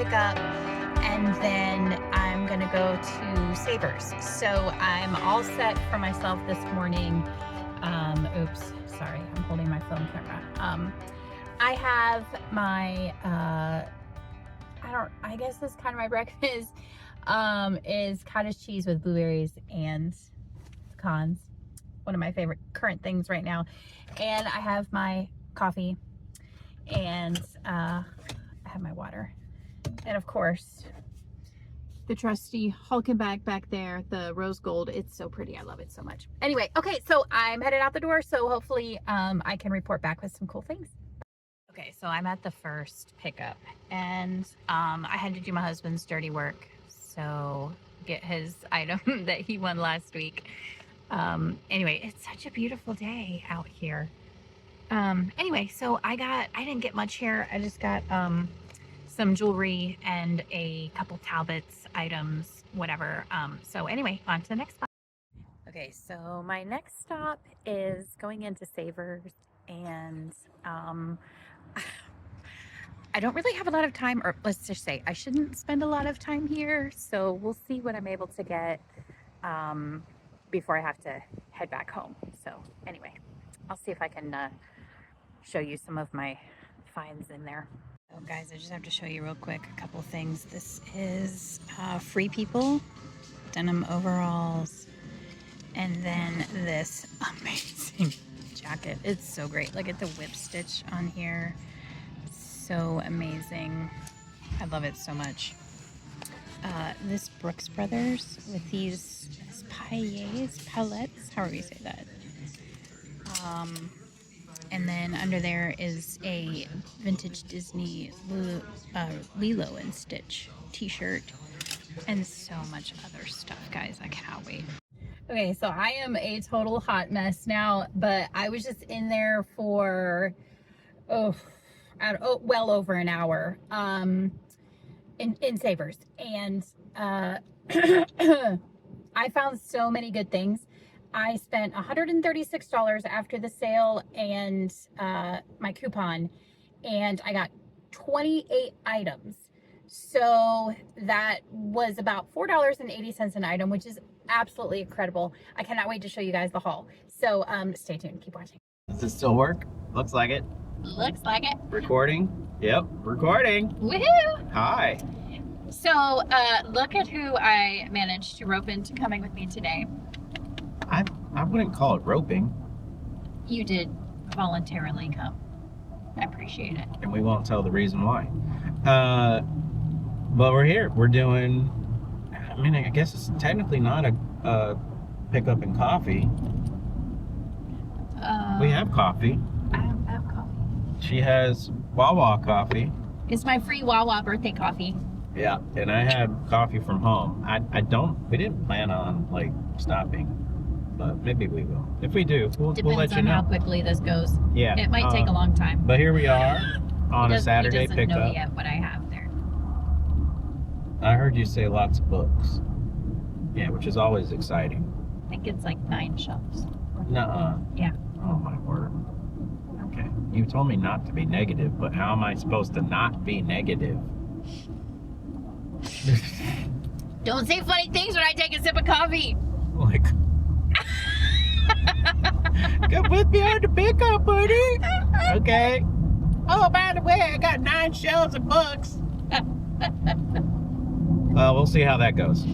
pickup, and then I'm gonna go to Savers. So I'm all set for myself this morning. Oops, sorry, I'm holding my phone camera. I have my, I guess this is kind of my breakfast, is cottage cheese with blueberries and pecans. One of my favorite current things right now. And I have my coffee, and I have my water. And of course, the trusty Hulkin bag back there, the rose gold. It's so pretty. I love it so much. Anyway, okay, so I'm headed out the door, so hopefully I can report back with some cool things. Okay, so I'm at the first pickup, and I had to do my husband's dirty work, so get his item that he won last week. Anyway, it's such a beautiful day out here. Anyway, so I didn't get much here. I just got some jewelry and a couple Talbot's items, whatever. So anyway, on to the next spot. Okay, so my next stop is going into Savers, and I don't really have a lot of time, or let's just say I shouldn't spend a lot of time here, so we'll see what I'm able to get before I have to head back home. So anyway, I'll see if I can show you some of my finds in there. So guys, I just have to show you real quick a couple things. This is Free People denim overalls, and then this amazing jacket. It's so great. Look at the whip stitch on here. So amazing. I love it so much. This Brooks Brothers with these palettes, however you say that. And then under there is a vintage Disney Lilo and Stitch t-shirt, and so much other stuff, guys. I cannot wait. Okay, so I am a total hot mess now, but I was just in there for well over an hour in Savers, and I found so many good things. I spent $136 after the sale and my coupon, and I got 28 items. So that was about $4.80 an item, which is absolutely incredible. I cannot wait to show you guys the haul. So stay tuned, keep watching. Does this still work? Looks like it. Looks like it. Recording? Yep, recording. Woohoo! Hi. So look at who I managed to rope into coming with me today. I wouldn't call it roping. You did voluntarily come. I appreciate it. And we won't tell the reason why. But we're here. We're doing, I mean, I guess it's technically not a pickup and coffee. We have coffee. I don't have coffee. She has Wawa coffee. It's my free Wawa birthday coffee. Yeah, and I had coffee from home. We didn't plan on like stopping, but maybe we will. If we do, we'll let you know. Depends on how quickly this goes. Yeah. It might take a long time. But here we are on a Saturday He doesn't know pickup. yet what I have there. I heard you say lots of books. Yeah, which is always exciting. I think it's like 9 shelves. Nuh-uh. Yeah. Oh my word. Okay. You told me not to be negative, but how am I supposed to not be negative? Don't say funny things when I take a sip of coffee. Like, come with me on the pickup, buddy. Okay. Oh, by the way, I got 9 shelves of books. We'll see how that goes.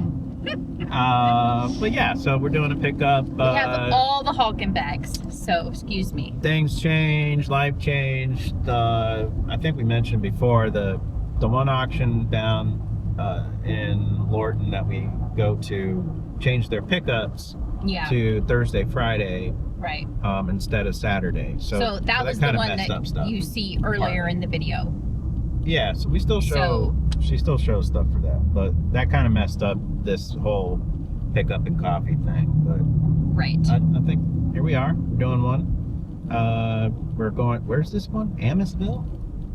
But yeah, so we're doing a pickup. We have all the Hulkin bags, so excuse me. Things changed, life changed. I think we mentioned before the one auction down in Lorton that we go to changed their pickups to Thursday, Friday, right? Instead of Saturday. So that was the one that you see earlier in the video. Yeah, so we still show. She still shows stuff for that, but that kind of messed up this whole pickup and coffee thing. But right, I think here we are. We're doing one. We're going. Where's this one? Amosville.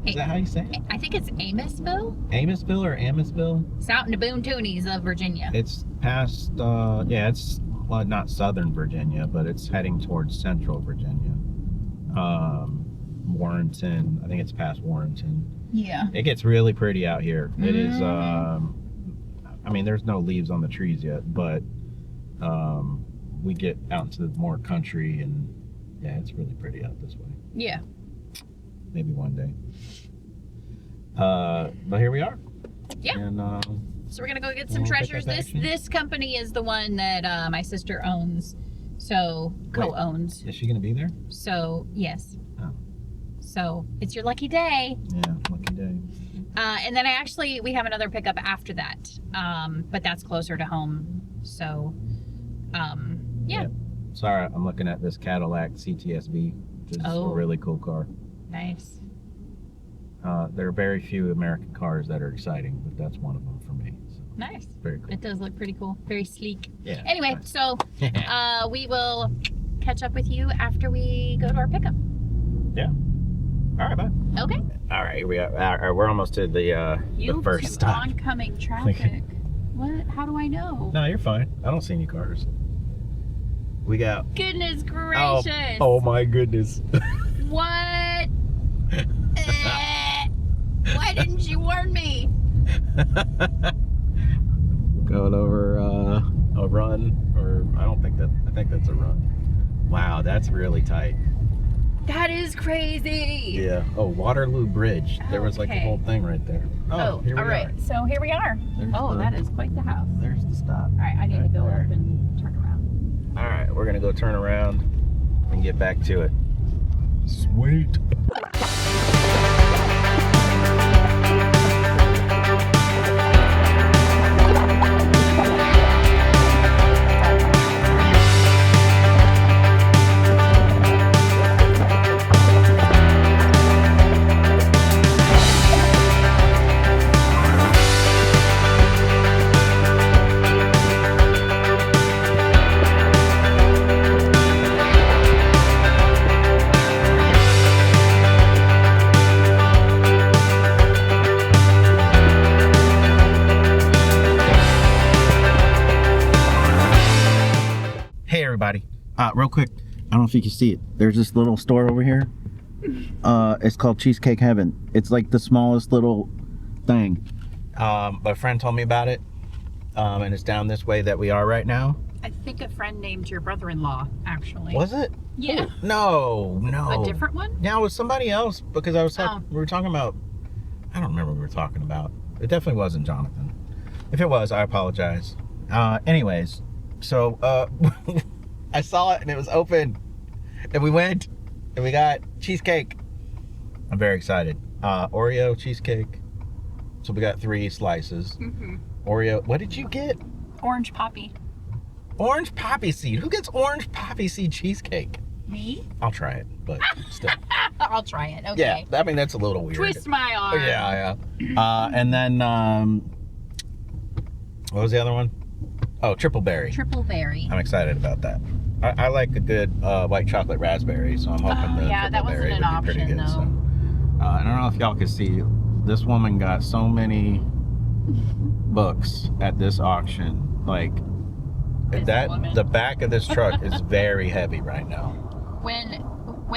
Is that how you say it? I think it's Amosville. Amosville or Amosville? It's out in the Boone Toonies of Virginia. It's past. Yeah, it's not southern Virginia, but it's heading towards central Virginia. Warrenton. I think it's past Warrenton. Yeah. It gets really pretty out here. It is, Mhm. I mean, there's no leaves on the trees yet, but we get out into the more country, and yeah, it's really pretty out this way. Yeah. Maybe one day. But here we are. Yeah. And So we're gonna go get some we'll pick treasures. up This action. this company is the one that my sister owns, so co-owns. Is she gonna be there? So yes. Oh. So it's your lucky day. Yeah, lucky day. And then we have another pickup after that, but that's closer to home. So yeah. Sorry, I'm looking at this Cadillac CTSV, which is a really cool car. Nice. There are very few American cars that are exciting, but that's one of them for me. So, Nice. very cool. It does look pretty cool. Very sleek. Yeah. Anyway, nice. so we will catch up with you after we go to our pickup. Yeah. All right, bye. Okay. All right, we're almost to the first stop. Oncoming traffic. What? How do I know? No, you're fine. I don't see any cars. We got. Goodness gracious. Oh my goodness. What? Why didn't you warn me? Going over a run, or I think that's a run. Wow, that's really tight. That is crazy. Yeah. Oh, Waterloo Bridge. There was like a Okay. whole thing right there. Oh, here we all right. are. So here we are. That is quite the house. There's the stop. All right, I need to go there. up and turn around. All right, we're gonna go turn around and get back to it. Sweet. Hey everybody, real quick, I don't know if you can see it. There's this little store over here. It's called Cheesecake Heaven. It's like the smallest little thing. My friend told me about it, and it's down this way that we are right now. I think a friend named your brother-in-law, actually. Was it? Yeah. No. A different one? Yeah, it was somebody else, because I was Oh. we were talking about, I don't remember what we were talking about. It definitely wasn't Jonathan. If it was, I apologize. Anyways, so I saw it and it was open, and we went and we got cheesecake. I'm very excited. Oreo cheesecake. So we got 3 slices. Mm-hmm. Oreo. What did you get? Orange poppy. Orange poppy seed. Who gets orange poppy seed cheesecake? Me? I'll try it, but still. I'll try it. Okay. Yeah, I mean that's a little weird. Twist my arm. Yeah. And then what was the other one? Oh, triple berry. Triple berry. I'm excited about that. I like a good white chocolate raspberry, so I'm hoping the yeah, that triple berry wasn't an would be pretty option, good. though. So, I don't know if y'all can see, this woman got so many books at this auction. Like This woman. the back of this truck is very heavy right now. When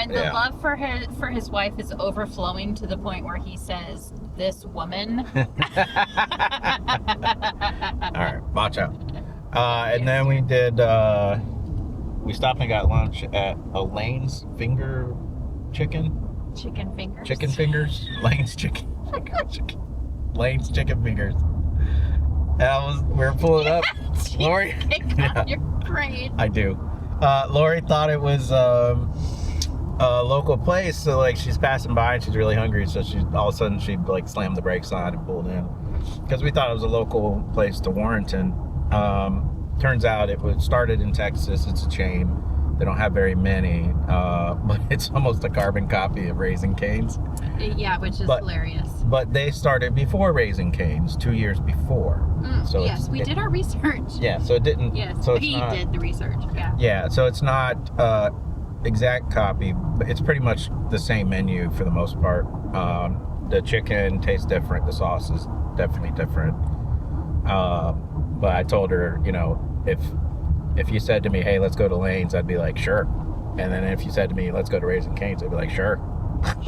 the Yeah. love for his wife is overflowing to the point where he says, "This woman." All right, watch out. And then we did. We stopped and got lunch at Elaine's Finger Chicken. Chicken fingers. Chicken fingers. Lane's chicken. Lane's chicken fingers. We're pulling up. Lori. Yeah. Your brain. I do. Lori thought it was a local place, so like she's passing by and she's really hungry, so she all of a sudden she like slammed the brakes on and pulled in because we thought it was a local place to Warrenton. Turns out it was started in Texas. It's a chain. They don't have very many, but it's almost a carbon copy of Raising Cane's. Yeah, which is hilarious. But they started before Raising Cane's, 2 years before. So yes, we did our research. Yeah, so it didn't. Yes, so he did the research. Yeah. Yeah, so it's not exact copy, but it's pretty much the same menu for the most part. The chicken tastes different. The sauce is definitely different. But I told her, you know, if you said to me, hey, let's go to Lane's, I'd be like, sure. And then if you said to me, let's go to Raising Cane's, I'd be like, sure.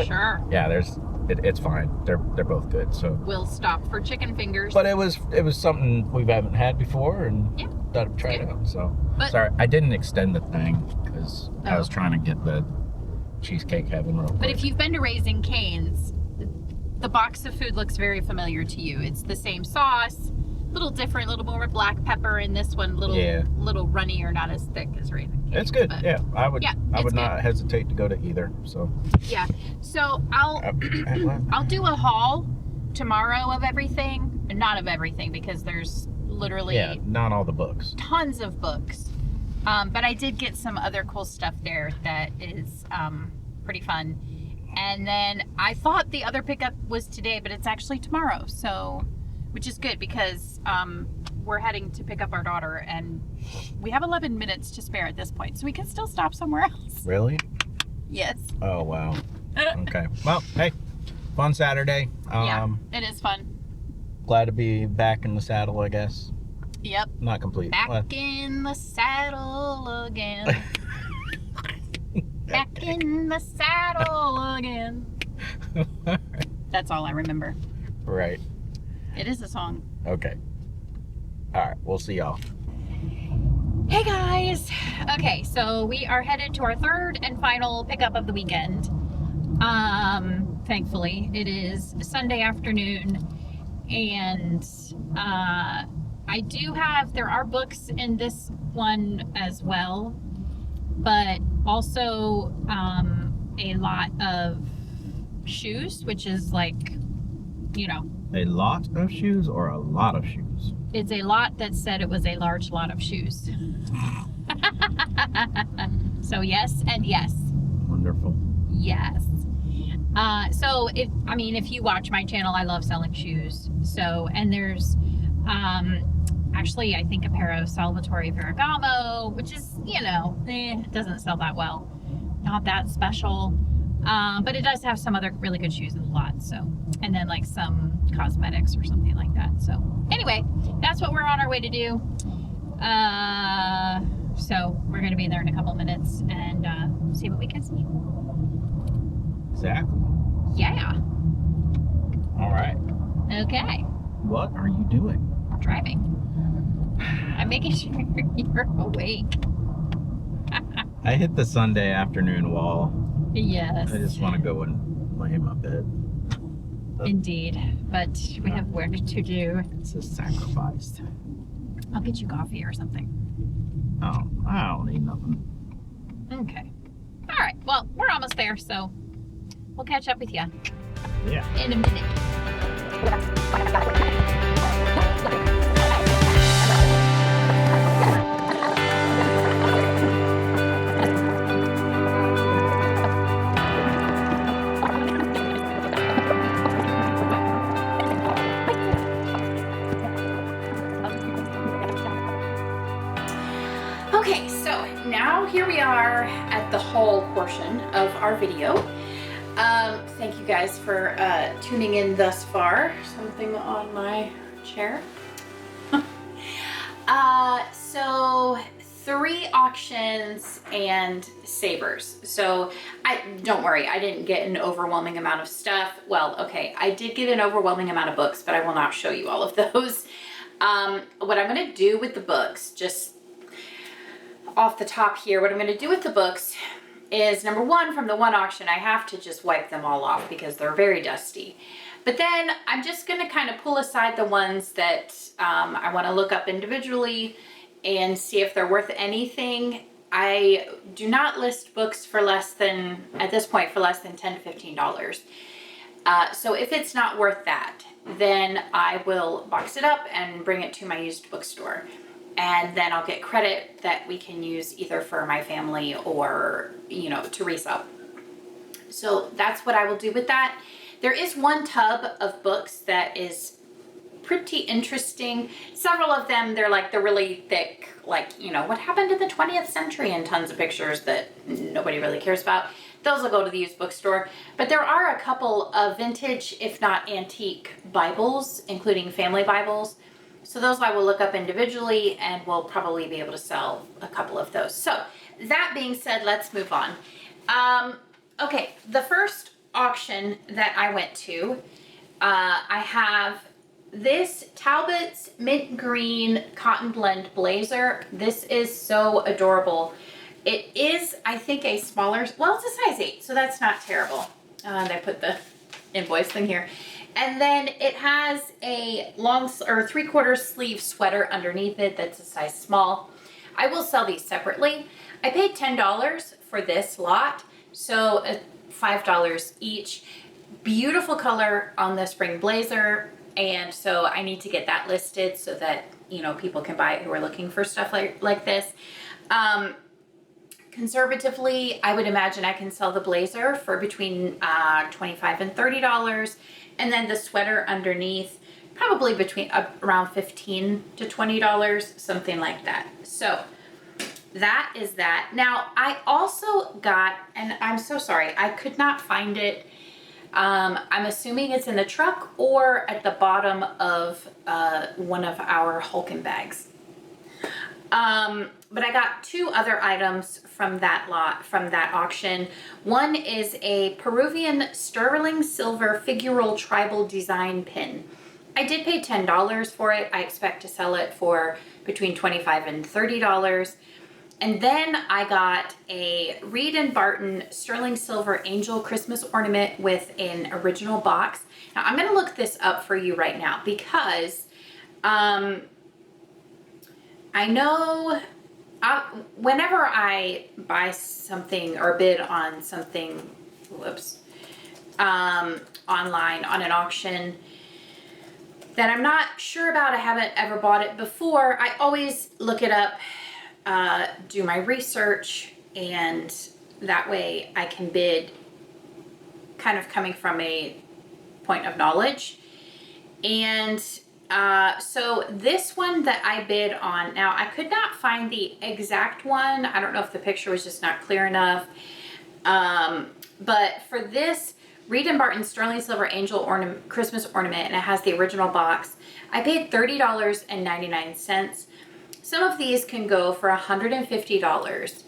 Sure. Yeah, there's it's fine. They're both good. So we'll stop for chicken fingers. But it was something we haven't had before, and yeah, thought I'd try it out. So but, sorry, I didn't extend the thing because I was trying to get the cheesecake heaven real quick. But if you've been to Raising Cane's, the box of food looks very familiar to you. It's the same sauce, a little different, a little more black pepper in this one, little runnier, not as thick as Raising Cane's. It's good. Yeah, I would not good. hesitate to go to either. So yeah, so I'll do a haul tomorrow of everything, not of everything because there's literally not all the books, tons of books. But I did get some other cool stuff there that is pretty fun. And then I thought the other pickup was today, but it's actually tomorrow. So, which is good because we're heading to pick up our daughter and we have 11 minutes to spare at this point. So we can still stop somewhere else. Really? Yes. Oh, wow. Okay. Well, hey, fun Saturday. Yeah, it is fun. Glad to be back in the saddle, I guess. Yep. Not complete. Back in the saddle again. Back in the saddle again. That's all I remember. Right. It is a song. Okay. All right. We'll see y'all. Hey guys. Okay, so we are headed to our third and final pickup of the weekend. Thankfully, it is Sunday afternoon, and there are books in this one as well, but also a lot of shoes, which is like, A lot of shoes or a lot of shoes? It's a lot that said it was a large lot of shoes. So yes and yes. Wonderful. Yes. So if you watch my channel, I love selling shoes. So, and there's actually I think a pair of Salvatore Ferragamo, which is, it doesn't sell that well. Not that special. But it does have some other really good shoes in the lot. So, and then like some cosmetics or something like that. So anyway, that's what we're on our way to do. So we're going to be there in a couple minutes and see what we can see. Exactly. Yeah. All right. Okay. What are you doing? Driving. I'm making sure you're awake. I hit the Sunday afternoon wall. Yes. I just want to go and lay in my bed. Indeed. But we have work to do. It's a sacrifice. I'll get you coffee or something. Oh, I don't need nothing. Okay. All right. Well, we're almost there, so we'll catch up with you. Yeah. In a minute. Okay, so now here we are at the haul portion of our video. Thank you guys for tuning in thus far. Something on my chair. So 3 auctions and savers. So don't worry, I didn't get an overwhelming amount of stuff. Well, okay, I did get an overwhelming amount of books, but I will not show you all of those. What I'm going to do with the books, just off the top here, what I'm going to do with the books is, number one, from the one auction, I have to just wipe them all off because they're very dusty. But then I'm just going to kind of pull aside the ones that I want to look up individually and see if they're worth anything. I do not list books for less than, at this point, for less than $10 to $15. So if it's not worth that, then I will box it up and bring it to my used bookstore. And then I'll get credit that we can use either for my family or, to resell. So that's what I will do with that. There is one tub of books that is pretty interesting. Several of them, they're really thick, what happened in the 20th century, and tons of pictures that nobody really cares about. Those will go to the used bookstore. But there are a couple of vintage, if not antique, Bibles, including family Bibles. So those I will look up individually, and we'll probably be able to sell a couple of those. So that being said, let's move on. Okay, the first auction that I went to, I have this Talbot's mint green cotton blend blazer. This is so adorable. It is, I think, a smaller, well, it's a size 8, so that's not terrible. And I put the invoice thing here. And then it has a long or 3/4 sleeve sweater underneath it that's a size small. I will sell these separately. I paid $10 for this lot, so $5 each. Beautiful color on the spring blazer, and so I need to get that listed so that, you know, people can buy it who are looking for stuff like this. Conservatively, I would imagine I can sell the blazer for between $25 and $30, and then the sweater underneath probably between around $15 to $20, something like that. So that is that. Now I also got, and I'm so sorry, I could not find it. I'm assuming it's in the truck or at the bottom of one of our Hulkin bags. But I got 2 other items from that lot, from that auction. One is a Peruvian sterling silver figural tribal design pin. I did pay $10 for it. I expect to sell it for between $25 and $30. And then I got a Reed & Barton sterling silver angel Christmas ornament with an original box. Now I'm gonna look this up for you right now because I know whenever I buy something or bid on something, online on an auction that I'm not sure about, I haven't ever bought it before, I always look it up, do my research, and that way I can bid kind of coming from a point of knowledge. And so this one that I bid on, now I could not find the exact one. I don't know if the picture was just not clear enough. But for this Reed & Barton sterling silver angel Christmas ornament, and it has the original box, I paid $30.99. Some of these can go for $150.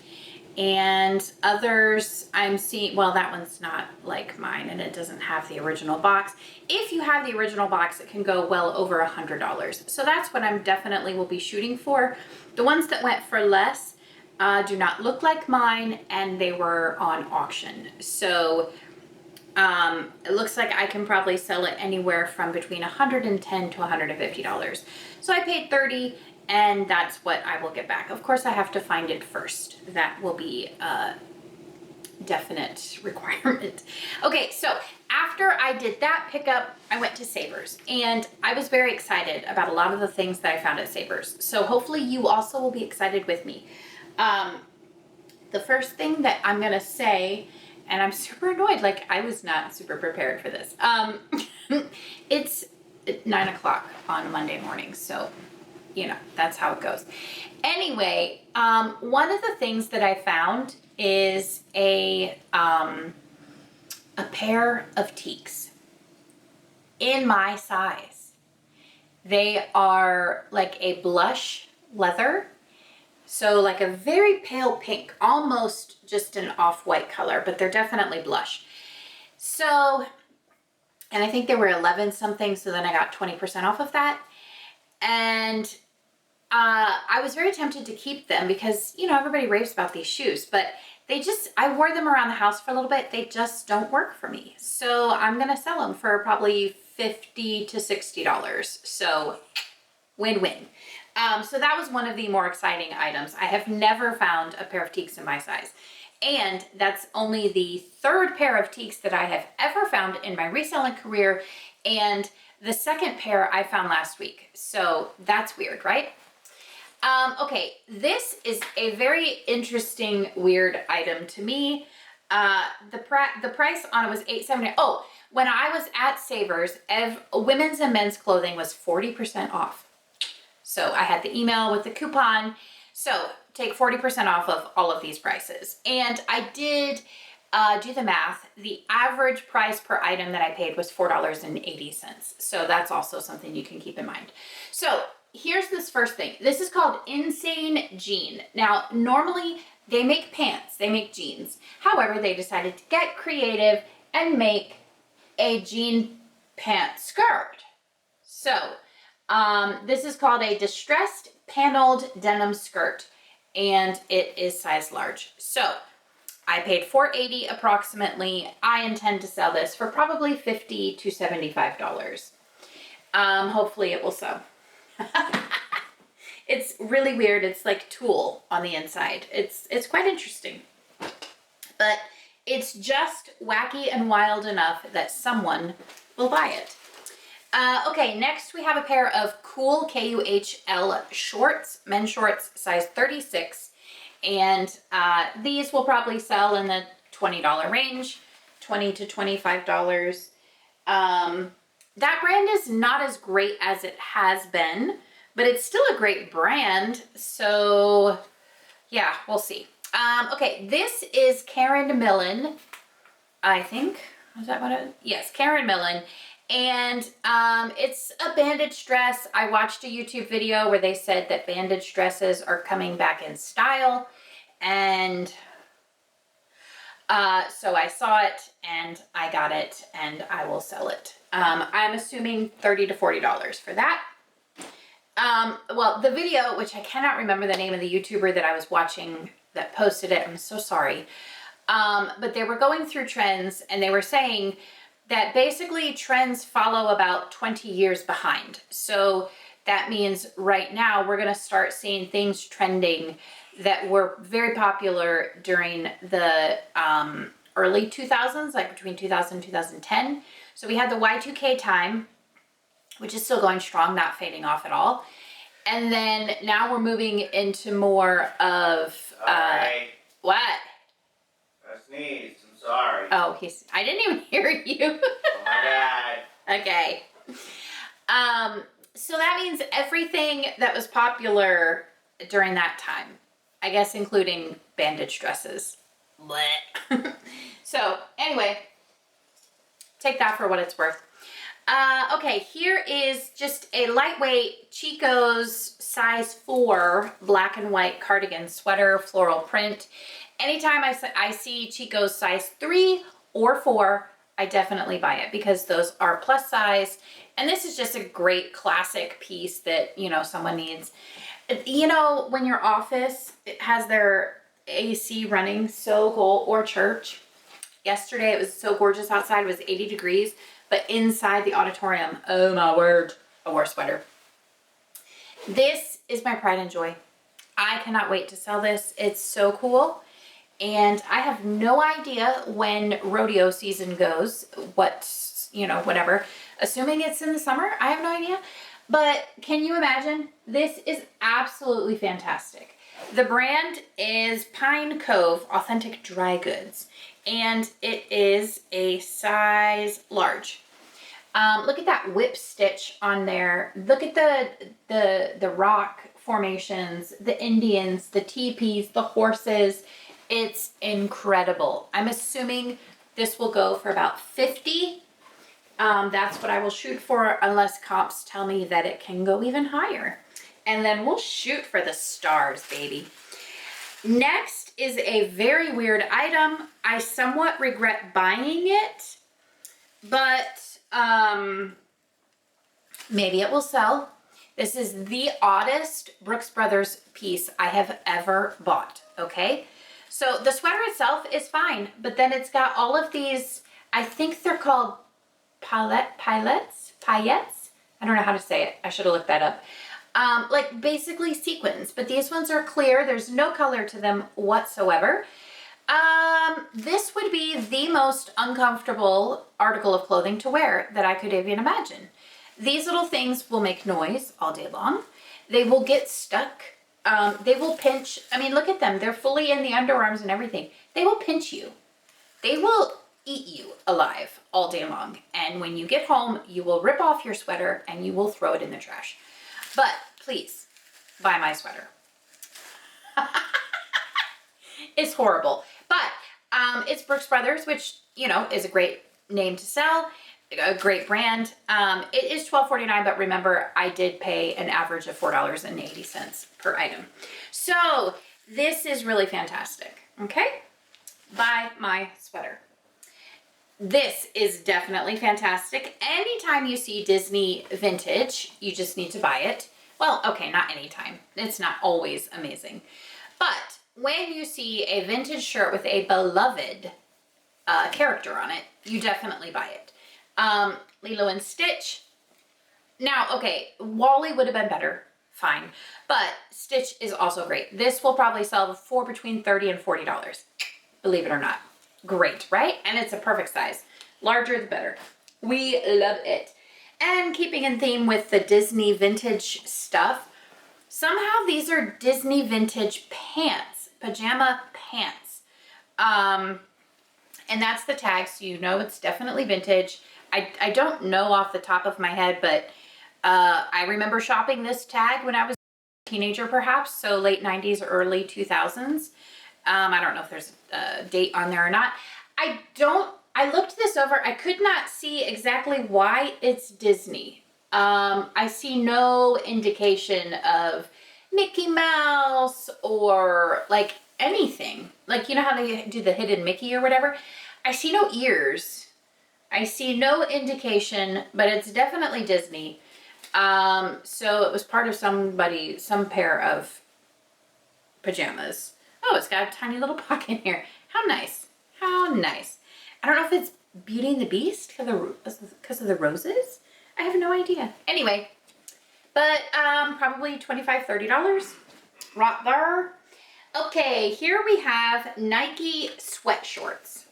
And others I'm seeing, well, that one's not like mine and it doesn't have the original box. If you have the original box, it can go well over $100. So that's what I'm definitely will be shooting for. The ones that went for less do not look like mine, and they were on auction. So it looks like I can probably sell it anywhere from between $110 to $150. So I paid $30. And that's what I will get back. Of course, I have to find it first. That will be a definite requirement. Okay, so after I did that pickup, I went to Savers. And I was very excited about a lot of the things that I found at Savers. So hopefully you also will be excited with me. The first thing that I'm going to say, and I'm super annoyed, like I was not super prepared for this. It's 9 o'clock on a Monday morning, so you know, that's how it goes. Anyway, one of the things that I found is a pair of teaks in my size. They are like a blush leather, so like a very pale pink, almost just an off-white color, but they're definitely blush. So, and I think they were 11 something, so then I got 20% off of that. And I was very tempted to keep them because, you know, everybody raves about these shoes, but they just, I wore them around the house for a little bit. They just don't work for me. So I'm going to sell them for probably $50 to $60. So win-win. So that was one of the more exciting items. I have never found a pair of teaks in my size. And that's only the 3rd pair of teaks that I have ever found in my reselling career. And the 2nd pair I found last week. So that's weird, right? Okay, this is a very interesting, weird item to me. The price on it was $8.70. Oh, when I was at Savers, women's and men's clothing was 40% off. So I had the email with the coupon. So take 40% off of all of these prices. And I did do the math. The average price per item that I paid was $4.80. So that's also something you can keep in mind. So here's this first thing. This is called Insane Jean. Now, normally they make pants, they make jeans. However, they decided to get creative and make a jean pant skirt. So this is called a distressed paneled denim skirt, and it is size large. So I paid $4.80 approximately. I intend to sell this for probably $50 to $75. Hopefully it will sell. It's really weird. It's like tulle on the inside. It's quite interesting. But it's just wacky and wild enough that someone will buy it. Okay, next we have a pair of cool KUHL shorts, men's shorts, size 36. And these will probably sell in the $20 range, $20 to $25. That brand is not as great as it has been, but it's still a great brand. So yeah, we'll see. Okay, this is Karen Millen, I think. Is that what it is? Yes, Karen Millen. And it's a bandage dress. I watched a YouTube video where they said that bandage dresses are coming back in style. And so I saw it and I got it and I will sell it. I'm assuming $30 to $40 for that. Well, the video, which I cannot remember the name of the YouTuber that I was watching that posted it, I'm so sorry. But they were going through trends and they were saying that basically trends follow about 20 years behind. So that means right now we're going to start seeing things trending that were very popular during the early 2000s, like between 2000 and 2010. So we had the Y2K time, which is still going strong, not fading off at all. And then now we're moving into more of... Sorry. What? I sneezed. I'm sorry. Oh, I didn't even hear you. Oh my God. Okay. So that means everything that was popular during that time, I guess including bandage dresses. Blech. So anyway, take that for what it's worth. Okay, here is just a lightweight Chico's size 4 black and white cardigan sweater, floral print. Anytime I see Chico's size 3 or 4, I definitely buy it because those are plus size. And this is just a great classic piece that, you know, someone needs. You know, when your office has their AC running so cold, or church. Yesterday it was so gorgeous outside, it was 80 degrees, but inside the auditorium, oh my word, I wore a sweater. This is my pride and joy. I cannot wait to sell this. It's so cool. And I have no idea when rodeo season goes, whatever. Assuming it's in the summer, I have no idea. But can you imagine? This is absolutely fantastic. The brand is Pine Cove Authentic Dry Goods, and it is a size large. Look at that whip stitch on there. Look at the rock formations, the Indians, the teepees, the horses. It's incredible. I'm assuming this will go for about $50. That's what I will shoot for unless comps tell me that it can go even higher. And then we'll shoot for the stars, baby. Next is a very weird item. I somewhat regret buying it, but maybe it will sell. This is the oddest Brooks Brothers piece I have ever bought, okay? So the sweater itself is fine, but then it's got all of these, I think they're called paillettes? I don't know how to say it. I should have looked that up. Like basically sequins, but these ones are clear. There's no color to them whatsoever. This would be the most uncomfortable article of clothing to wear that I could even imagine. These little things will make noise all day long. They will get stuck. They will pinch. I mean, look at them. They're fully in the underarms and everything. They will pinch you. They will eat you alive all day long. And when you get home, you will rip off your sweater and you will throw it in the trash. But please buy my sweater. It's horrible. But it's Brooks Brothers, which, you know, is a great name to sell. A great brand. It is $12.49, but remember, I did pay an average of $4.80 per item. So this is really fantastic. Okay? Buy my sweater. This is definitely fantastic. Anytime you see Disney vintage, you just need to buy it. Well, okay, not anytime. It's not always amazing. But when you see a vintage shirt with a beloved character on it, you definitely buy it. Lilo and Stitch. Now, okay, Wally would have been better. Fine. But Stitch is also great. This will probably sell for between $30 and $40. Believe it or not. Great, right? And it's a perfect size. Larger the better. We love it. And keeping in theme with the Disney vintage stuff, somehow these are Disney vintage pants, pajama pants. And that's the tag, so you know it's definitely vintage. I don't know off the top of my head, but I remember shopping this tag when I was a teenager perhaps, so late 90s, early 2000s. I don't know if there's a date on there or not. I looked this over. I could not see exactly why it's Disney. I see no indication of Mickey Mouse or like anything. Like, you know how they do the hidden Mickey or whatever? I see no ears. I see no indication, but it's definitely Disney. So it was part of some pair of pajamas. Oh, it's got a tiny little pocket here. How nice. How nice. I don't know if it's Beauty and the Beast because of the roses. I have no idea. Anyway, but probably $25, $30 right there. Okay, here we have Nike sweat shorts.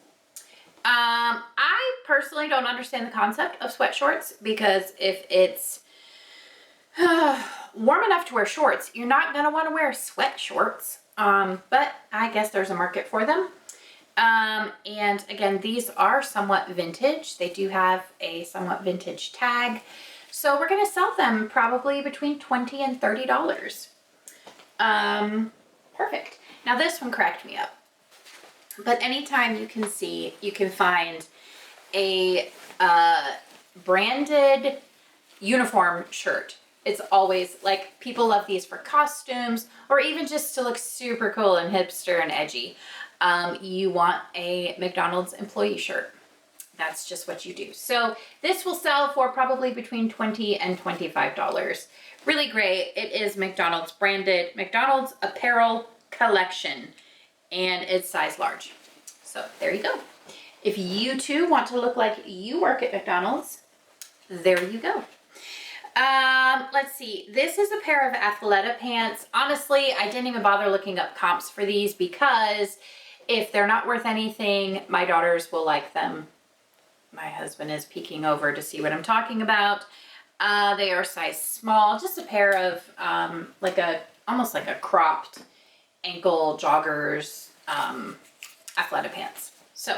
I personally don't understand the concept of sweat shorts because if it's warm enough to wear shorts, you're not going to want to wear sweat shorts. But I guess there's a market for them. And again, these are somewhat vintage. They do have a somewhat vintage tag. So we're going to sell them probably between $20 and $30. Perfect. Now this one cracked me up. But anytime you can find a branded uniform shirt, it's always like people love these for costumes or even just to look super cool and hipster and edgy. You want a McDonald's employee shirt. That's just what you do. So this will sell for probably between $20 and $25. Really great. It is McDonald's branded, McDonald's apparel collection, and it's size large. So there you go. If you too want to look like you work at McDonald's, there you go. Let's see. This is a pair of Athleta pants. Honestly, I didn't even bother looking up comps for these because if they're not worth anything, my daughters will like them. My husband is peeking over to see what I'm talking about. They are size small, just a pair of almost like a cropped ankle joggers, Athleta pants. So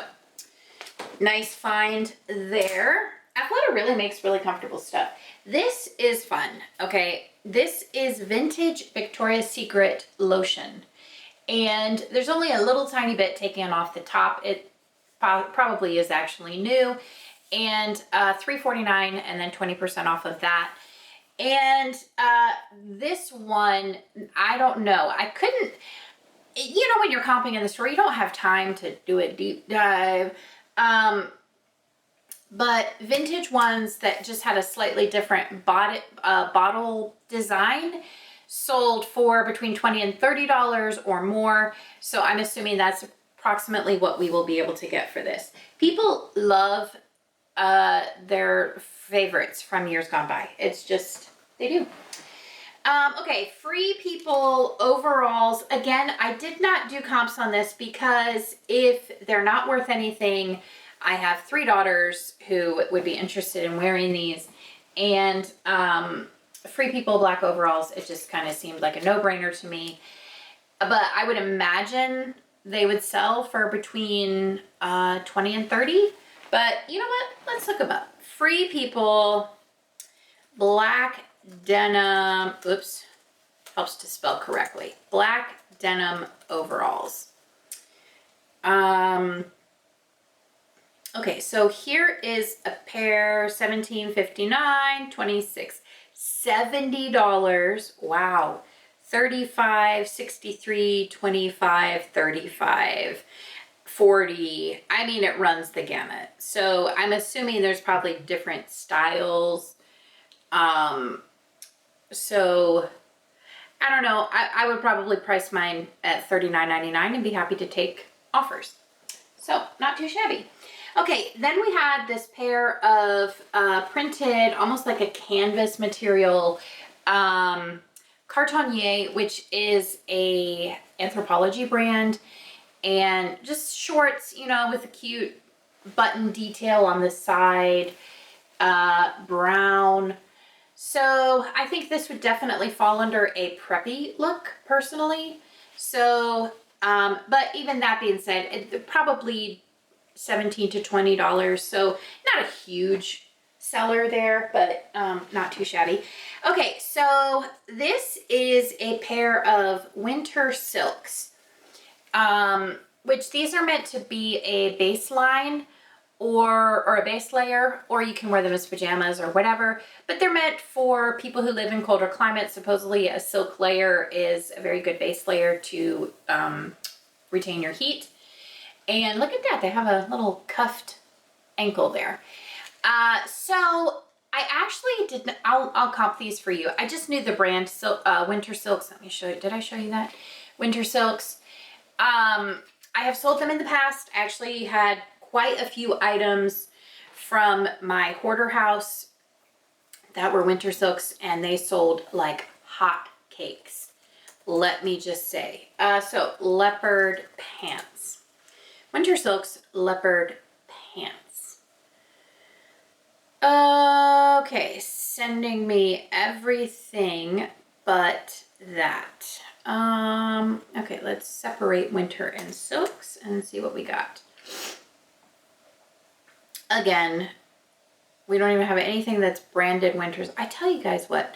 nice find there. Athleta really makes really comfortable stuff. This is fun. Okay, this is vintage Victoria's Secret lotion, and there's only a little tiny bit taken off the top. It probably is actually new, and $3.49 and then 20% off of that. And this one, I don't know. I couldn't, you know, when you're comping in the store, you don't have time to do a deep dive. But vintage ones that just had a slightly different bottle design sold for between $20 and $30 or more. So I'm assuming that's approximately what we will be able to get for this. People love their favorites from years gone by. It's just, they do. Okay, Free People overalls. Again, I did not do comps on this because if they're not worth anything, I have 3 daughters who would be interested in wearing these, and Free People black overalls, it just kind of seemed like a no-brainer to me. But I would imagine they would sell for between 20 and 30. But you know what? Let's look them up. Free People black denim, oops, helps to spell correctly. Black denim overalls. Okay, so here is a pair, $17.59, $26, $70. Wow. $35, $63, $25, $35. $40. I mean, it runs the gamut. So I'm assuming there's probably different styles. So I don't know. I would probably price mine at $39.99 and be happy to take offers. So not too shabby. Okay, then we had this pair of printed, almost like a canvas material, Cartonnier, which is a Anthropologie brand, and just shorts, you know, with a cute button detail on the side, brown. So I think this would definitely fall under a preppy look personally. So, but even that being said, it probably $17 to $20. So not a huge seller there, but not too shabby. Okay, so this is a pair of winter silks, which these are meant to be a baseline or a base layer, or you can wear them as pajamas or whatever, but they're meant for people who live in colder climates. Supposedly a silk layer is a very good base layer to retain your heat. And look at that, they have a little cuffed ankle there. So I actually didn't, I'll comp these for you. I just knew the brand, Winter Silks. Let me show you, did I show you that? Winter Silks. I have sold them in the past. I actually had quite a few items from my hoarder house that were winter silks, and they sold like hot cakes, let me just say. So leopard pants, winter silks, leopard pants. Okay, sending me everything but that. Okay, let's separate winter and silks and see what we got. Again, we don't even have anything that's branded winters. I tell you guys what,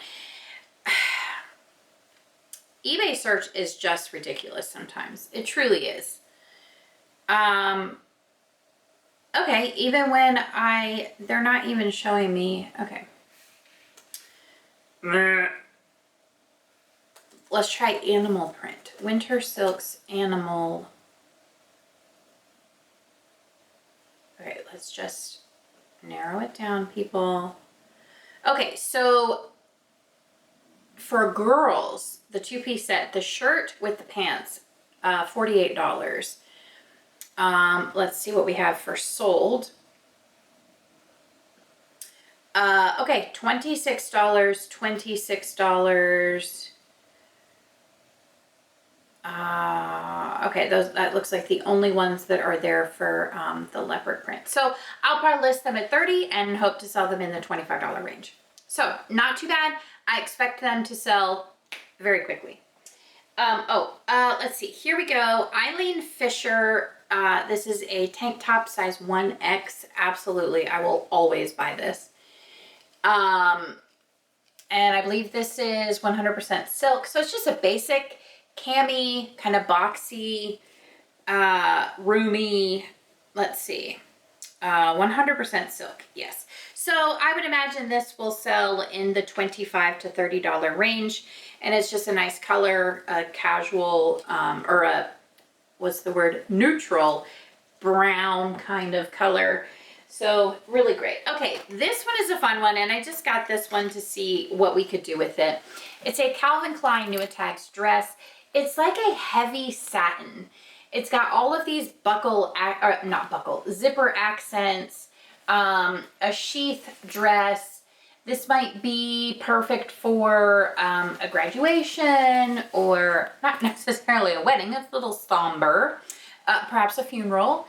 eBay search is just ridiculous sometimes. It truly is. Okay, even when they're not even showing me, okay. Let's try animal print. Winter silks, animal. Okay, let's just narrow it down, people. Okay, so for girls, the two-piece set, the shirt with the pants, $48. Let's see what we have for sold. Okay, $26, $26. Okay, that looks like the only ones that are there for the leopard print. So I'll probably list them at $30 and hope to sell them in the $25 range. So not too bad. I expect them to sell very quickly. Let's see. Here we go. Eileen Fisher. This is a tank top size 1X. Absolutely, I will always buy this. And I believe this is 100% silk. So it's just a basic cami, kind of boxy, roomy, let's see, 100% silk, yes. So I would imagine this will sell in the $25 to $30 range, and it's just a nice color, a casual, or a, what's the word, neutral brown kind of color. So really great. Okay, this one is a fun one, and I just got this one to see what we could do with it. It's a Calvin Klein New Attacks dress. It's like a heavy satin. It's got all of these zipper accents, a sheath dress. This might be perfect for a graduation, or not necessarily a wedding, it's a little somber, perhaps a funeral,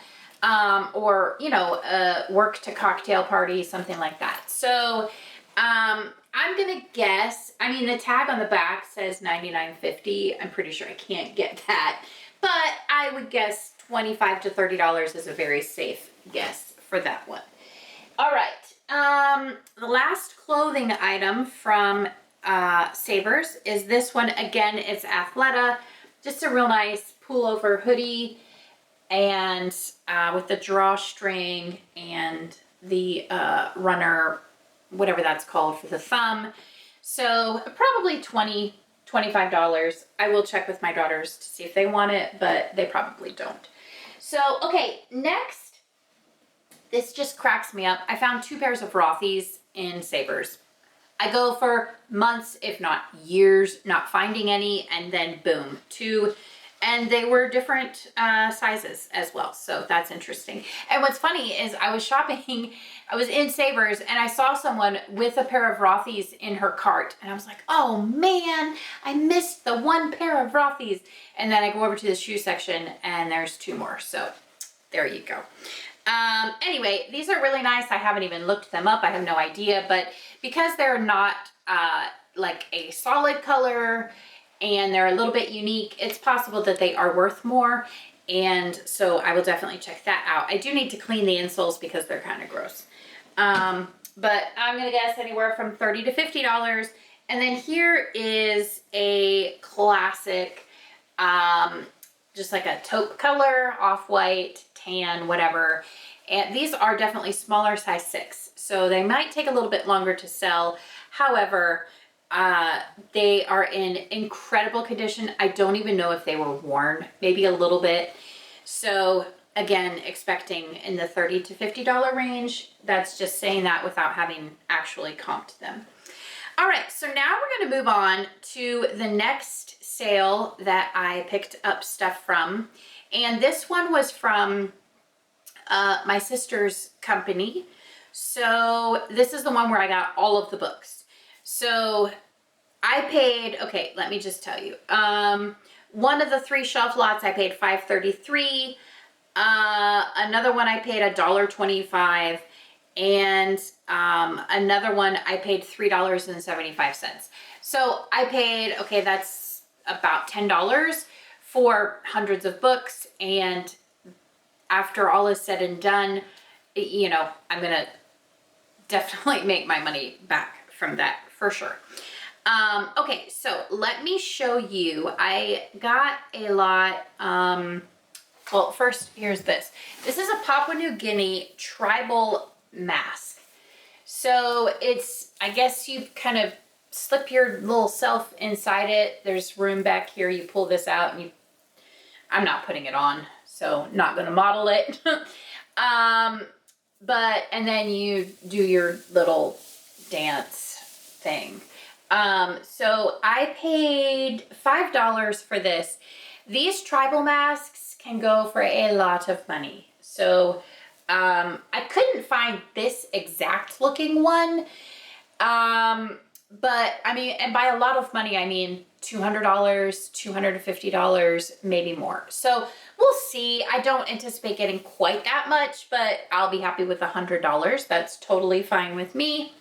or, you know, a work to cocktail party, something like that. So I'm gonna guess, I mean, the tag on the back says $99.50. I'm pretty sure I can't get that, but I would guess $25 to $30 is a very safe guess for that one. All right, the last clothing item from Savers is this one. Again, it's Athleta, just a real nice pullover hoodie, and with the drawstring and the runner, whatever that's called, for the thumb. So probably $20, $25. I will check with my daughters to see if they want it, but they probably don't. So, okay, next, this just cracks me up. I found 2 pairs of Rothy's in Savers. I go for months, if not years, not finding any, and then boom, 2. And they were different sizes as well, so that's interesting. And what's funny is I was shopping, I was in Savers, and I saw someone with a pair of Rothy's in her cart, and I was like, oh man, I missed the 1 pair of Rothy's. And then I go over to the shoe section, and there's 2 more, so there you go. Anyway, these are really nice. I haven't even looked them up. I have no idea, but because they're not like a solid color and they're a little bit unique, it's possible that they are worth more. And so I will definitely check that out. I do need to clean the insoles because they're kind of gross. But I'm going to guess anywhere from $30 to $50. And then here is a classic, just like a taupe color, off-white, tan, whatever. And these are definitely smaller, size 6. So they might take a little bit longer to sell. However, they are in incredible condition. I don't even know if they were worn, maybe a little bit. So again, expecting in the $30 to $50 range. That's just saying that without having actually comped them. All right, so now we're gonna move on to the next sale that I picked up stuff from. And this one was from my sister's company. So this is the one where I got all of the books. So I paid, okay, let me just tell you. One of the 3 shelf lots I paid $5.33. Another one I paid $1.25. And another one I paid $3.75. So I paid, okay, that's about $10 for hundreds of books. And after all is said and done, you know, I'm gonna definitely make my money back from that for sure. Okay, so let me show you. I got a lot, well, first, here's this. This is a Papua New Guinea tribal mask. So it's, I guess you kind of slip your little self inside it. There's room back here. You pull this out and I'm not putting it on, so not gonna model it. But, and then you do your little dance thing. So I paid $5 for this. These tribal masks can go for a lot of money. So I couldn't find this exact looking one. But I mean, and by a lot of money, I mean $200, $250, maybe more. So we'll see. I don't anticipate getting quite that much, but I'll be happy with $100. That's totally fine with me.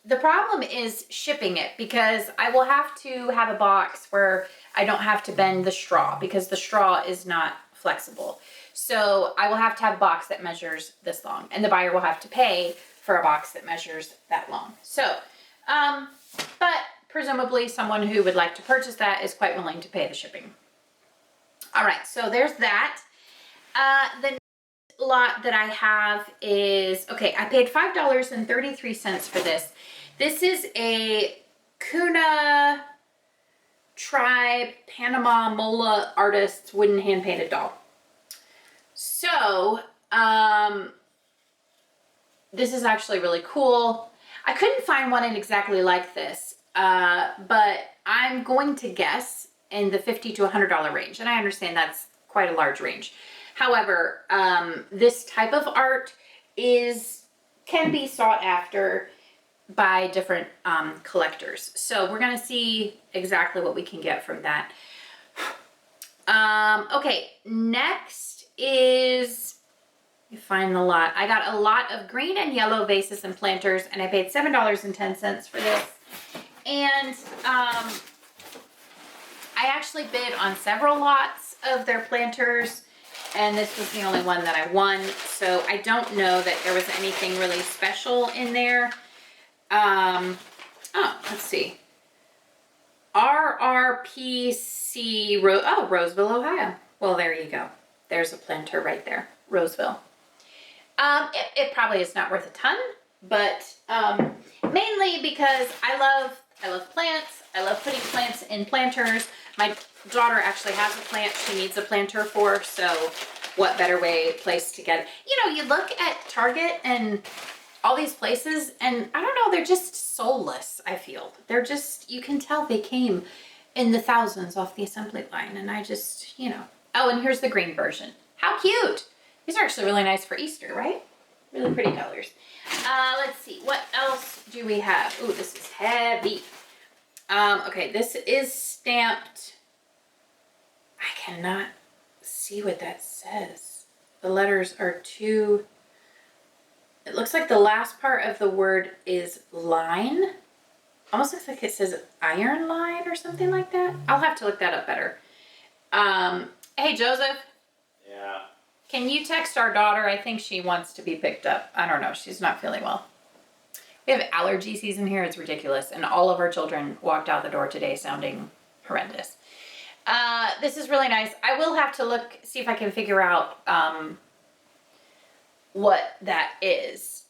The problem is shipping it, because I will have to have a box where I don't have to bend the straw, because the straw is not flexible. So I will have to have a box that measures this long, and the buyer will have to pay for a box that measures that long. So, but presumably someone who would like to purchase that is quite willing to pay the shipping. All right, so there's that. The next lot that I have is, okay, I paid $5.33 for this. This is a Kuna Tribe Panama Mola Artists wooden hand-painted doll. So, this is actually really cool. I couldn't find one exactly like this, but I'm going to guess in the $50 to $100 range. And I understand that's quite a large range. However, this type of art can be sought after by different collectors. So we're gonna see exactly what we can get from that. Okay, next is, you find the lot. I got a lot of green and yellow vases and planters, and I paid $7.10 for this. And I actually bid on several lots of their planters, and this was the only one that I won. So I don't know that there was anything really special in there. Oh, let's see. RRPC, Roseville, Ohio. Well, there you go. There's a planter right there, Roseville. It probably is not worth a ton, but mainly because I love I love plants. I love putting plants in planters. My daughter actually has a plant she needs a planter for, so what better place to get it. You know, you look at Target and all these places, and I don't know, they're just soulless, I feel. They're just, you can tell they came in the thousands off the assembly line, and I just, you know. Oh, and here's the green version. How cute! These are actually really nice for Easter, right? Really pretty colors. Let's see, what else do we have? Ooh, this is heavy. Okay, this is stamped. I cannot see what that says. The letters are too, it looks like the last part of the word is line. Almost looks like it says iron line or something like that. I'll have to look that up better. Hey, Joseph. Yeah. Can you text our daughter? I think she wants to be picked up. I don't know. She's not feeling well. We have allergy season here. It's ridiculous. And all of our children walked out the door today sounding horrendous. This is really nice. I will have to look, see if I can figure out what that is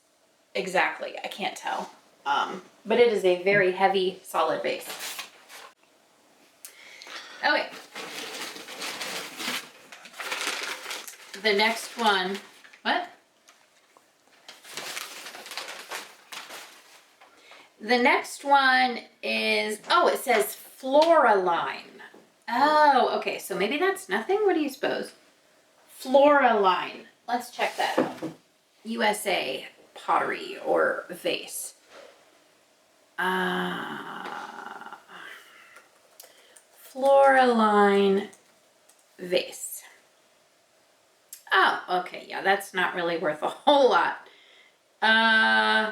exactly. I can't tell. But it is a very heavy, solid base. Okay. The next one, what? The next one is, oh, it says Floraline. Oh, okay, so maybe that's nothing? What do you suppose? Floraline. Let's check that out. USA pottery or vase. Floraline vase. Oh, okay, yeah, that's not really worth a whole lot. I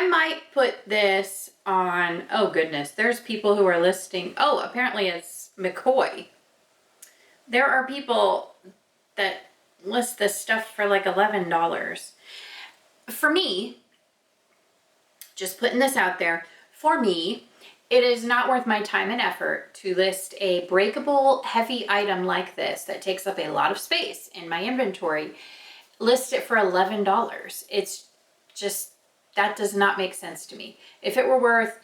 might put this on, oh goodness, there's people who are listing, oh, apparently it's McCoy. There are people that list this stuff for like $11. For me, just putting this out there, for me, it is not worth my time and effort to list a breakable, heavy item like this that takes up a lot of space in my inventory, list it for $11. It's just, that does not make sense to me. If it were worth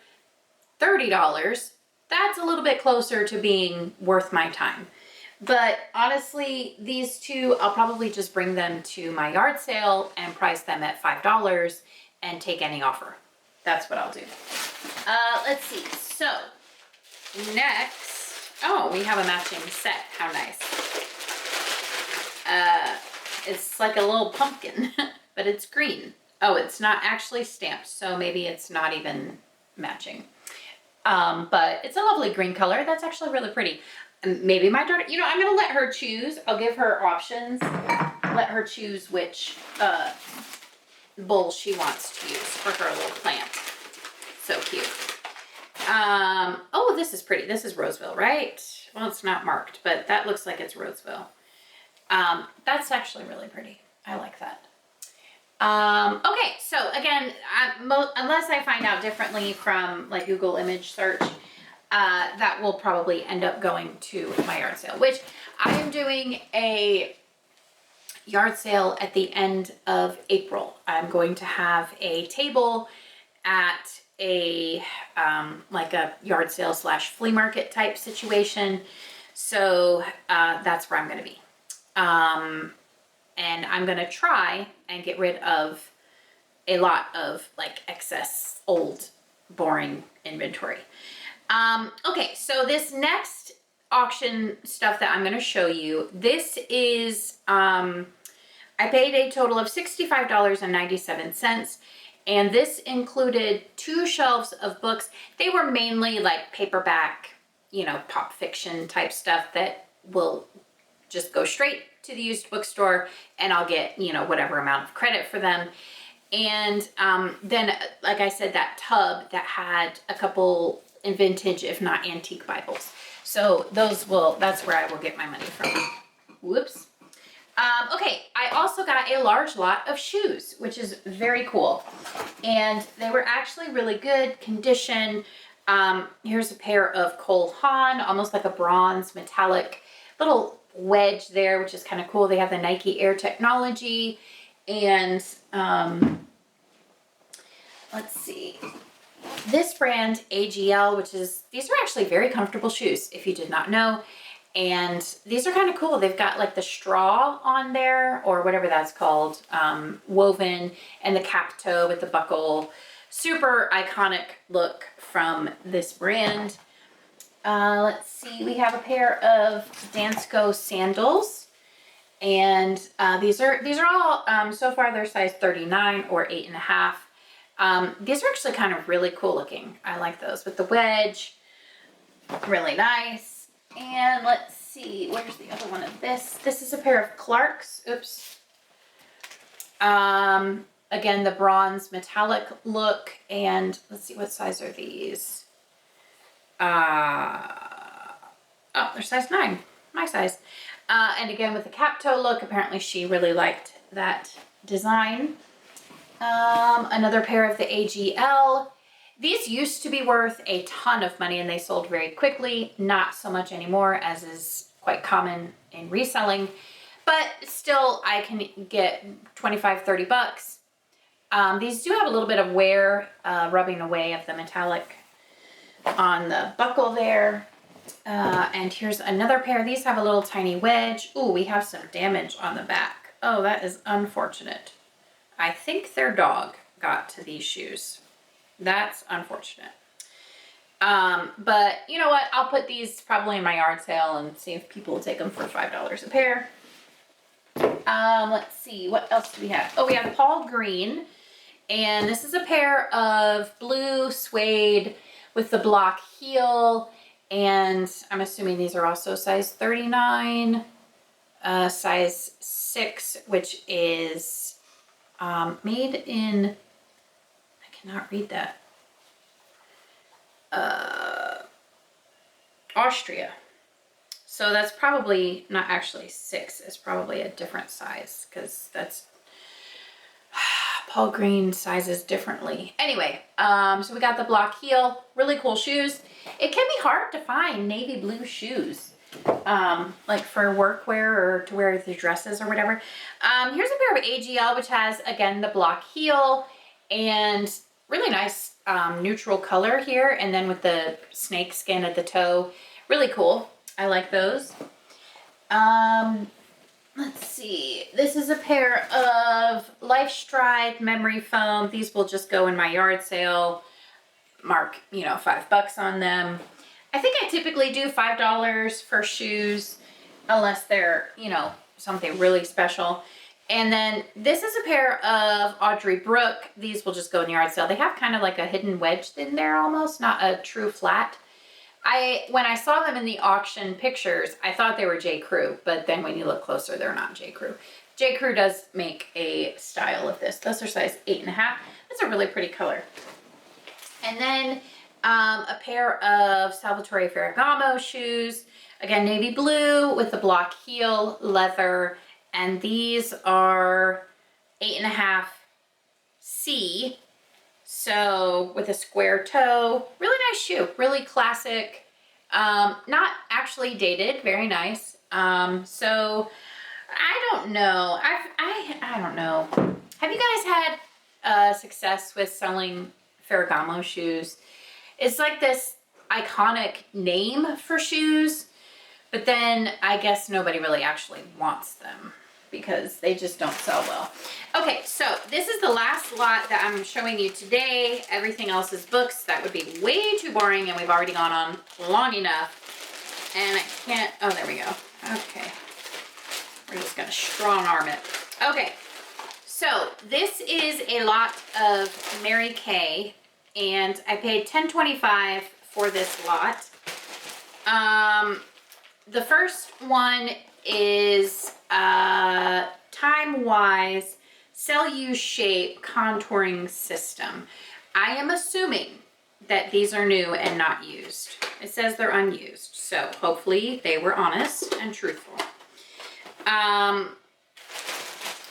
$30, that's a little bit closer to being worth my time. But honestly, these two, I'll probably just bring them to my yard sale and price them at $5 and take any offer. That's what I'll do. Let's see. So next, oh, we have a matching set. How nice. It's like a little pumpkin, but it's green. Oh, it's not actually stamped, so maybe it's not even matching. But it's a lovely green color. That's actually really pretty. Maybe my daughter, you know, I'm gonna let her choose. I'll give her options. Let her choose which bowl she wants to use for her little plant. So cute. Oh, this is pretty. This is Roseville, right? Well, it's not marked, but that looks like it's Roseville. That's actually really pretty. I like that. Okay, so again, unless I find out differently from like Google image search, that will probably end up going to my yard sale, which I am doing a yard sale at the end of April. I'm going to have a table at a like a yard sale / flea market type situation. So that's where I'm going to be. And I'm going to try and get rid of a lot of like excess old boring inventory. Okay, so this next auction stuff that I'm going to show you, this is, I paid a total of $65.97, and this included 2 shelves of books. They were mainly like paperback, you know, pop fiction type stuff that will just go straight to the used bookstore, and I'll get, you know, whatever amount of credit for them. And then, like I said, that tub that had a couple in vintage, if not antique Bibles. So those will, that's where I will get my money from. Whoops. Okay, I also got a large lot of shoes, which is very cool. And they were actually really good condition. Here's a pair of Cole Haan, almost like a bronze metallic little wedge there, which is kind of cool. They have the Nike Air technology. And let's see. this brand, AGL, these are actually very comfortable shoes, if you did not know. And these are kind of cool. They've got like the straw on there, or whatever that's called, woven, and the cap toe with the buckle. Super iconic look from this brand. Let's see, we have a pair of Dansko sandals. And these are all, so far they're size 39 or 8.5. These are actually kind of really cool looking. I like those with the wedge, really nice. And let's see, where's the other one of this? This is a pair of Clarks, oops. Again, the bronze metallic look, and let's see, what size are these? Oh, they're size 9, my size. And again, with the cap toe look, apparently she really liked that design. Another pair of the AGL. These used to be worth a ton of money and they sold very quickly. Not so much anymore, as is quite common in reselling. But still, I can get 25, 30 bucks. These do have a little bit of wear, rubbing away of the metallic on the buckle there. And here's another pair. These have a little tiny wedge. Ooh, we have some damage on the back. Oh, that is unfortunate. I think their dog got to these shoes. That's unfortunate. But you know what? I'll put these probably in my yard sale and see if people will take them for $5 a pair. Let's see, what else do we have? Oh, we have Paul Green. And this is a pair of blue suede with the block heel. And I'm assuming these are also size 39, size 6, which is made in, I cannot read that, Austria. So that's probably not actually 6, it's probably a different size, because that's, Paul Green sizes differently. Anyway, so we got the block heel, really cool shoes. It can be hard to find navy blue shoes, like for workwear or to wear the dresses or whatever. Here's a pair of AGL, which has, again, the block heel and really nice neutral color here. And then with the snake skin at the toe, really cool. I like those. Let's see. This is a pair of Life Stride memory foam. These will just go in my yard sale. Mark, you know, $5 on them. I think I typically do $5 for shoes, unless they're, you know, something really special. And then this is a pair of Audrey Brooke. These will just go in the yard sale. They have kind of like a hidden wedge in there almost, not a true flat. When I saw them in the auction pictures, I thought they were J. Crew, but then when you look closer, they're not J. Crew. J. Crew does make a style of this. Those are size 8.5. That's a really pretty color. And then a pair of Salvatore Ferragamo shoes. Again, navy blue with the block heel, leather, and these are 8.5 C. So with a square toe, really nice shoe, really classic, not actually dated, very nice. So I don't know. I don't know. Have you guys had success with selling Ferragamo shoes? It's like this iconic name for shoes, but then I guess nobody really actually wants them because they just don't sell well. Okay, so this is the last lot that I'm showing you today. Everything else is books. That would be way too boring, and we've already gone on long enough. And I can't, oh, there we go. Okay. We're just gonna strong arm it. Okay, so this is a lot of Mary Kay, and I paid $10.25 for this lot. The first one is Time-Wise Cell-U Shape Contouring System. I am assuming that these are new and not used. It says they're unused, so hopefully they were honest and truthful.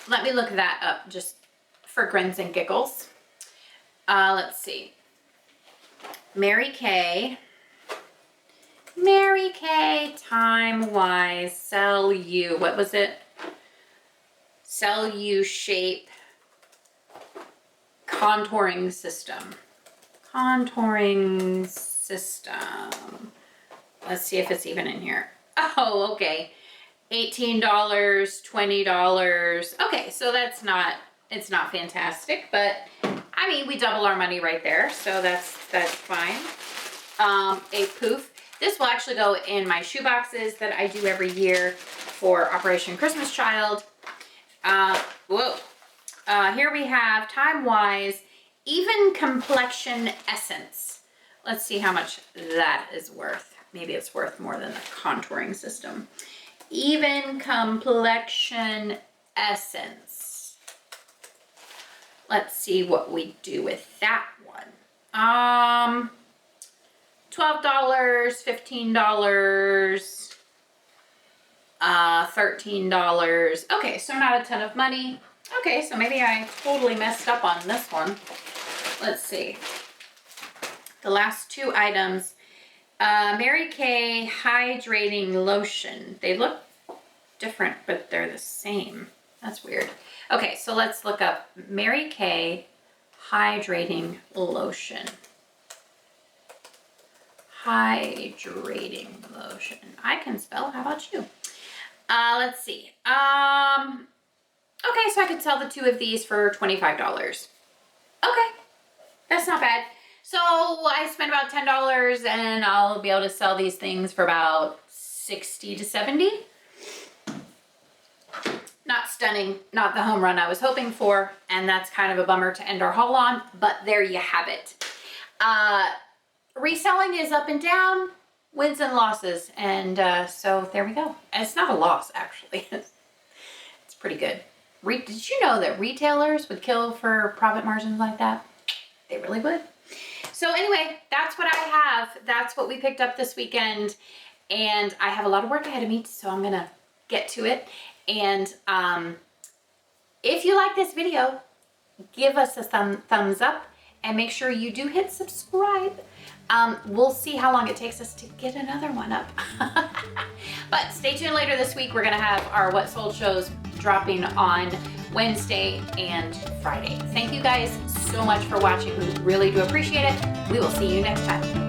Let me look that up just for grins and giggles. Let's see. Mary Kay, Time-Wise, Cell-U, what was it? Cell-U Shape Contouring System. Contouring system. Let's see if it's even in here. Oh, okay. $18, $20. Okay, so it's not fantastic, but I mean, we double our money right there, so that's fine. A poof. This will actually go in my shoe boxes that I do every year for Operation Christmas Child. Whoa. Here we have Time Wise Even Complexion Essence. Let's see how much that is worth. Maybe it's worth more than the contouring system. Even Complexion Essence. Let's see what we do with that one. $12, $15, $13. Okay, so not a ton of money. Okay, so maybe I totally messed up on this one. Let's see. The last two items. Mary Kay Hydrating Lotion. They look different, but they're the same. That's weird. Okay, so let's look up Mary Kay Hydrating Lotion. Hydrating Lotion. I can spell. How about you? Let's see. Okay, so I could sell the two of these for $25. Okay, that's not bad. So I spent about $10 and I'll be able to sell these things for about 60 to 70. Not stunning, not the home run I was hoping for, and that's kind of a bummer to end our haul on, but there you have it. Reselling is up and down, wins and losses, and so there we go. And it's not a loss, actually. It's pretty good. Did you know that retailers would kill for profit margins like that? They really would. So anyway, that's what I have. That's what we picked up this weekend, and I have a lot of work ahead of me, so I'm gonna get to it. And if you like this video, give us a thumbs up and make sure you do hit subscribe. We'll see how long it takes us to get another one up. But stay tuned later this week. We're gonna have our What Sold shows dropping on Wednesday and Friday. Thank you guys so much for watching. We really do appreciate it. We will see you next time.